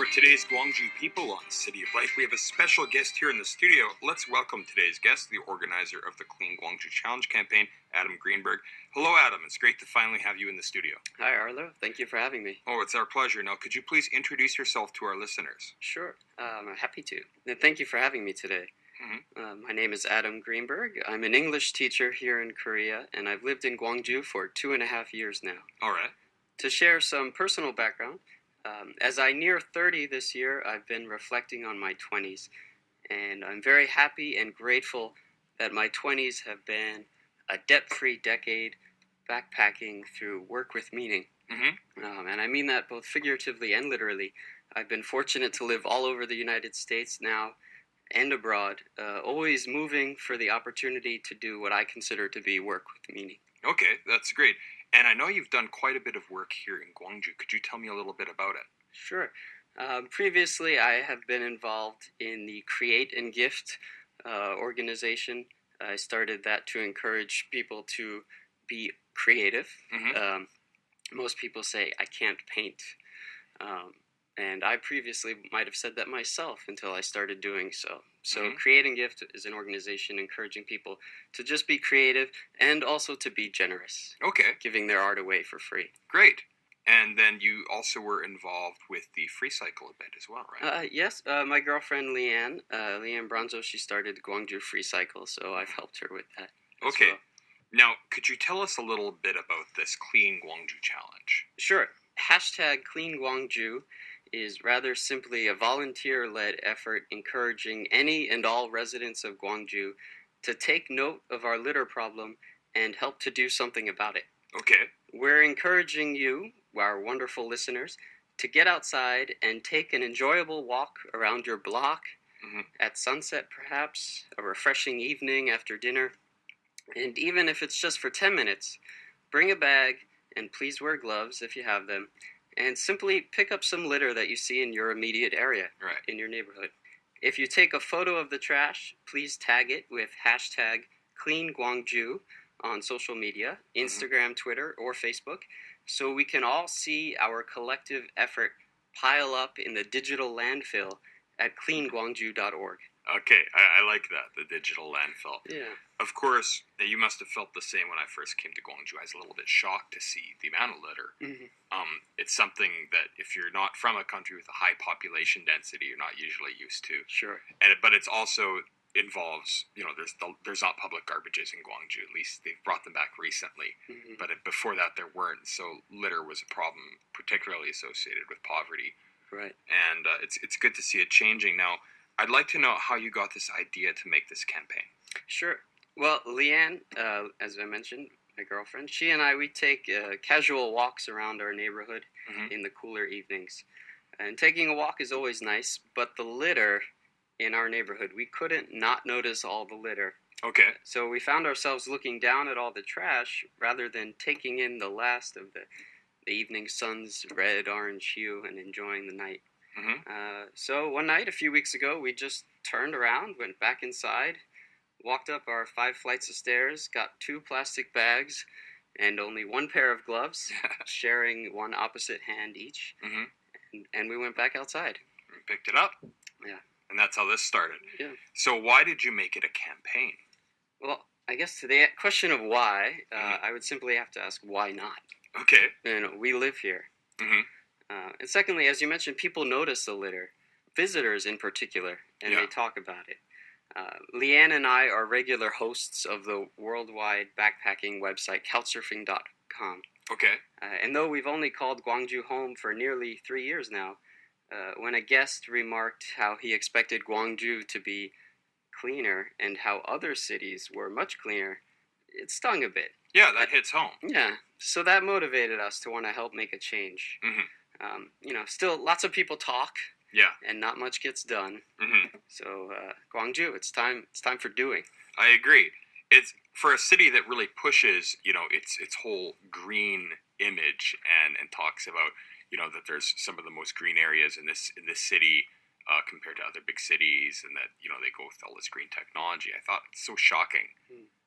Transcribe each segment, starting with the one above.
For today's Gwangju People on City of Life, we have a special guest here in the studio. Let's welcome today's guest, the organizer of the Clean Gwangju Challenge campaign, Adam Greenberg. Hello, Adam. It's great to finally have you in the studio. Hi, Arlo. Thank you for having me. Oh, it's our pleasure. Now, could you please introduce yourself to our listeners? Sure. I'm happy to. And thank you for having me today. My name is Adam Greenberg. I'm an English teacher here in Korea, and I've lived in Gwangju for 2.5 years now. All right. To share some personal background, as I near 30 this year, I've been reflecting on my 20s, and I'm very happy and grateful that my 20s have been a debt-free decade backpacking through work with meaning. And I mean that both figuratively and literally. I've been fortunate to live all over the United States now and abroad, always moving for the opportunity to do what I consider to be work with meaning. Okay, that's great. And I know you've done quite a bit of work here in Gwangju. Could you tell me a little bit about it? Sure. Previously, I have been involved in the Create and Gift organization. I started that to encourage people to be creative. Most people say, I can't paint. And I previously might have said that myself until I started doing so. So Create and Gift is an organization encouraging people to just be creative and also to be generous. Okay. Giving their art away for free. Great. And then you also were involved with the Free Cycle event as well, right? Yes. My girlfriend Leanne Bronzo, she started Gwangju Free Cycle, so I've helped her with that. Okay. Well. Now, could you tell us a little bit about this Clean Gwangju Challenge? Sure. Hashtag Clean Gwangju is rather simply a volunteer-led effort encouraging any and all residents of Gwangju to take note of our litter problem and help to do something about it. Okay. We're encouraging you, our wonderful listeners, to get outside and take an enjoyable walk around your block, at sunset perhaps, a refreshing evening after dinner, and even if it's just for 10 minutes, bring a bag and please wear gloves if you have them, and simply pick up some litter that you see in your immediate area, in your neighborhood. If you take a photo of the trash, please tag it with hashtag CleanGwangju on social media, Instagram, Twitter, or Facebook, so we can all see our collective effort pile up in the digital landfill at cleangwangju.org. Okay, I like that, the digital landfill. Yeah. Of course, you must have felt the same when I first came to Gwangju. I was a little bit shocked to see the amount of litter. It's something that if you're not from a country with a high population density, you're not usually used to. Sure. But it's also involves, there's not public garbages in Gwangju. At least they've brought them back recently. But before that, there weren't. So litter was a problem, particularly associated with poverty. Right. And it's good to see it changing. Now, I'd like to know how you got this idea to make this campaign. Sure. Well, Leanne, as I mentioned, my girlfriend, she and I, we take casual walks around our neighborhood in the cooler evenings. And taking a walk is always nice, but the litter in our neighborhood, we couldn't not notice all the litter. Okay. So we found ourselves looking down at all the trash rather than taking in the last of the evening sun's red-orange hue and enjoying the night. So one night, a few weeks ago, we just turned around, went back inside, walked up our 5 flights of stairs, got 2 plastic bags, and only 1 pair of gloves, sharing one opposite hand each, and we went back outside. We picked it up? Yeah. And that's how this started. Yeah. So why did you make it a campaign? Well, I guess to the question of why, I would simply have to ask, why not? Okay. We live here. And secondly, as you mentioned, people notice the litter, visitors in particular, and they talk about it. Leanne and I are regular hosts of the worldwide backpacking website, couchsurfing.com. Okay. And though we've only called Gwangju home for nearly 3 years now, when a guest remarked how he expected Gwangju to be cleaner and how other cities were much cleaner, it stung a bit. Yeah, that hits home. Yeah, so that motivated us to want to help make a change. Still lots of people talk. Yeah. And not much gets done. So Gwangju, it's time for doing. I agree. It's for a city that really pushes, its whole green image and talks about, that there's some of the most green areas in this city compared to other big cities, and that they go with all this green technology. I thought it's so shocking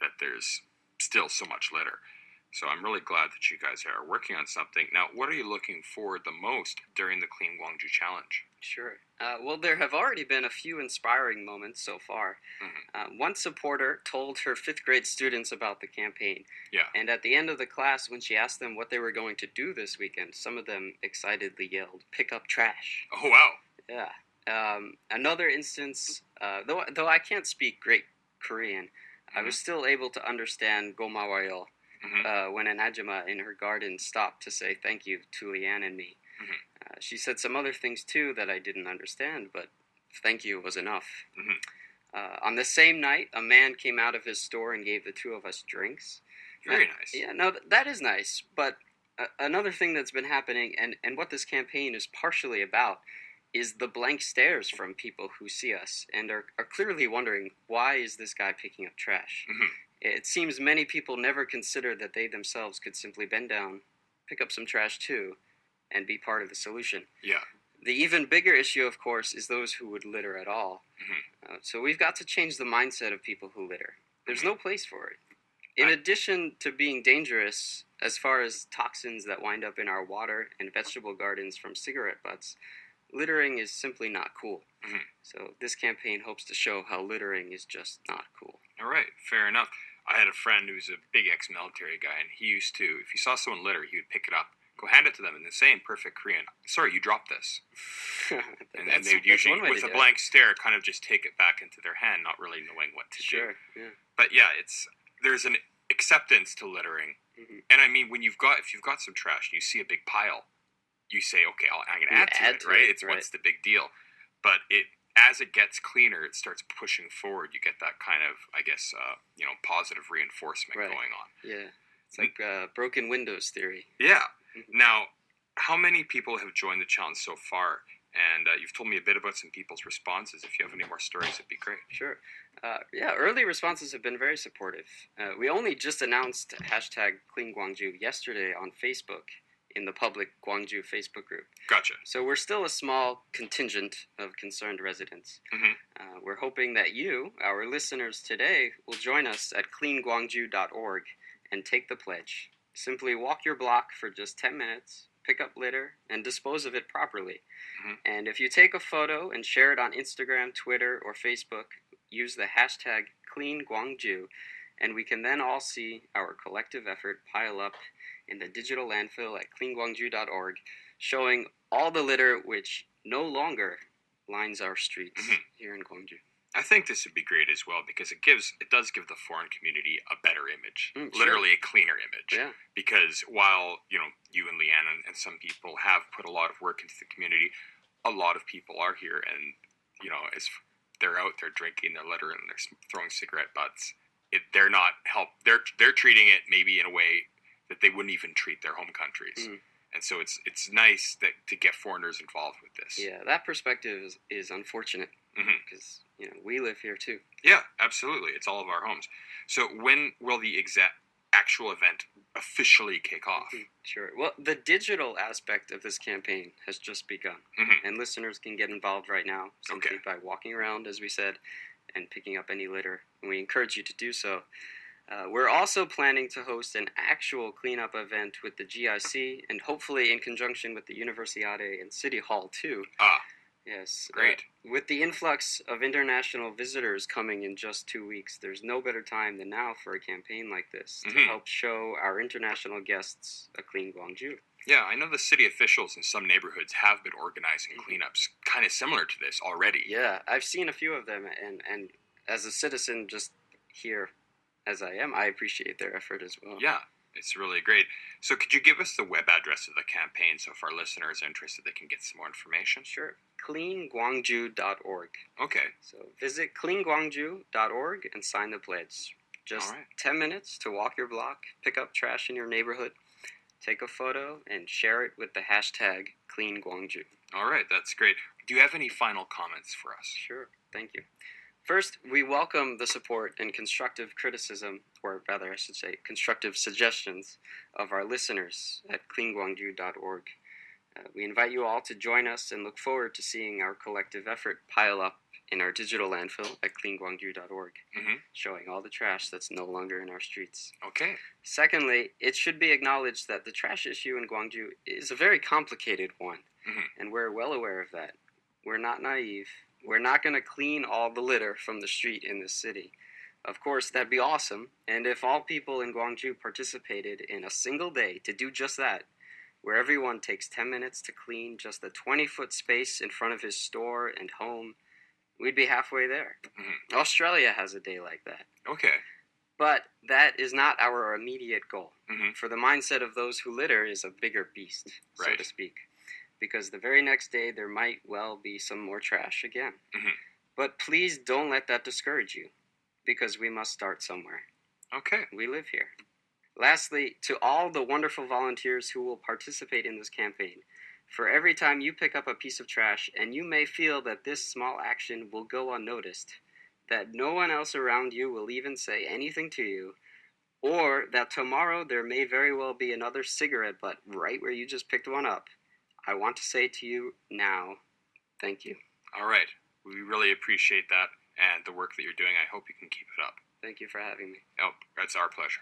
that there's still so much litter. So I'm really glad that you guys are working on something. Now, what are you looking forward the most during the Clean Gwangju Challenge? Sure. Well, there have already been a few inspiring moments so far. One supporter told her 5th grade students about the campaign. Yeah. And at the end of the class, when she asked them what they were going to do this weekend, some of them excitedly yelled, "Pick up trash." Oh, wow. Yeah. Another instance, though I can't speak great Korean, I was still able to understand "gomawayo" when an ajumma in her garden stopped to say thank you to Leanne and me. She said some other things too that I didn't understand, but thank you was enough. On the same night, a man came out of his store and gave the 2 of us drinks. Very nice. Yeah, no, that is nice. But another thing that's been happening, and what this campaign is partially about, is the blank stares from people who see us and are clearly wondering, why is this guy picking up trash? It seems many people never consider that they themselves could simply bend down, pick up some trash too, and be part of the solution. Yeah. The even bigger issue, of course, is those who would litter at all. So we've got to change the mindset of people who litter. There's no place for it. In addition to being dangerous, as far as toxins that wind up in our water and vegetable gardens from cigarette butts, littering is simply not cool. So this campaign hopes to show how littering is just not cool. All right, fair enough. I had a friend who was a big ex-military guy, and he used to, if he saw someone litter, he would pick it up, go hand it to them, and then say in perfect Korean, "Sorry, you dropped this." and they would usually, with a blank stare, kind of just take it back into their hand, not really knowing what to do. Sure, yeah. But yeah, there's an acceptance to littering. And I mean, if you've got some trash and you see a big pile, you say, okay, I'm going to add to it, right? What's the big deal? But as it gets cleaner, it starts pushing forward. You get that kind of, I guess, positive reinforcement going on. Yeah, it's like broken windows theory. Yeah. Now, how many people have joined the challenge so far? And you've told me a bit about some people's responses. If you have any more stories, it'd be great. Sure. Early responses have been very supportive. We only just announced #CleanGwangju yesterday on Facebook in the public Gwangju Facebook group. Gotcha. So we're still a small contingent of concerned residents. We're hoping that you, our listeners today, will join us at cleangwangju.org and take the pledge. Simply walk your block for just 10 minutes, pick up litter, and dispose of it properly. And if you take a photo and share it on Instagram, Twitter, or Facebook, use the #CleanGwangju, and we can then all see our collective effort pile up in the digital landfill at cleangwangju.org, showing all the litter which no longer lines our streets here in Gwangju. I think this would be great as well because it does give the foreign community a better image, literally a cleaner image. Yeah. Because while you and Leanne and some people have put a lot of work into the community, a lot of people are here, and as they're out there drinking their litter and they're throwing cigarette butts, they're not they're treating it maybe in a way that they wouldn't even treat their home countries. And so it's nice to get foreigners involved with this. Yeah, that perspective is unfortunate because we live here too. Yeah, absolutely. It's all of our homes. So when will the actual event officially kick off? Sure. Well, the digital aspect of this campaign has just begun, and listeners can get involved right now simply by walking around, as we said, and picking up any litter. And we encourage you to do so. We're also planning to host an actual cleanup event with the GIC and hopefully in conjunction with the Universiade and City Hall too. Yes. Great. With the influx of international visitors coming in just 2 weeks, there's no better time than now for a campaign like this to help show our international guests a clean Gwangju. Yeah, I know the city officials in some neighborhoods have been organizing cleanups kind of similar to this already. Yeah, I've seen a few of them, and as a citizen just here as I am, I appreciate their effort as well. Yeah, it's really great. So could you give us the web address of the campaign so if our listeners are interested, they can get some more information? Sure. cleangwangju.org. Okay. So visit cleangwangju.org and sign the pledge. Just 10 minutes to walk your block, pick up trash in your neighborhood, take a photo, and share it with the #CleanGwangju. All right, that's great. Do you have any final comments for us? Sure, thank you. First, we welcome the support and constructive criticism, or rather I should say constructive suggestions, of our listeners at cleangwangju.org. We invite you all to join us and look forward to seeing our collective effort pile up in our digital landfill at cleangwangju.org, Mm-hmm. showing all the trash that's no longer in our streets. Okay. Secondly, it should be acknowledged that the trash issue in Gwangju is a very complicated one, and we're well aware of that. We're not naive. We're not going to clean all the litter from the street in this city. Of course, that'd be awesome, and if all people in Gwangju participated in a single day to do just that, where everyone takes 10 minutes to clean just the 20-foot space in front of his store and home, we'd be halfway there. Australia has a day like that. Okay. But that is not our immediate goal. Mm-hmm. For the mindset of those who litter is a bigger beast, so Right. to speak. Because the very next day there might well be some more trash again. Mm-hmm. But please don't let that discourage you, because we must start somewhere. Okay. We live here. Lastly, to all the wonderful volunteers who will participate in this campaign, for every time you pick up a piece of trash and you may feel that this small action will go unnoticed, that no one else around you will even say anything to you, or that tomorrow there may very well be another cigarette butt right where you just picked one up, I want to say to you now, thank you. All right. We really appreciate that and the work that you're doing. I hope you can keep it up. Thank you for having me. Oh, it's our pleasure.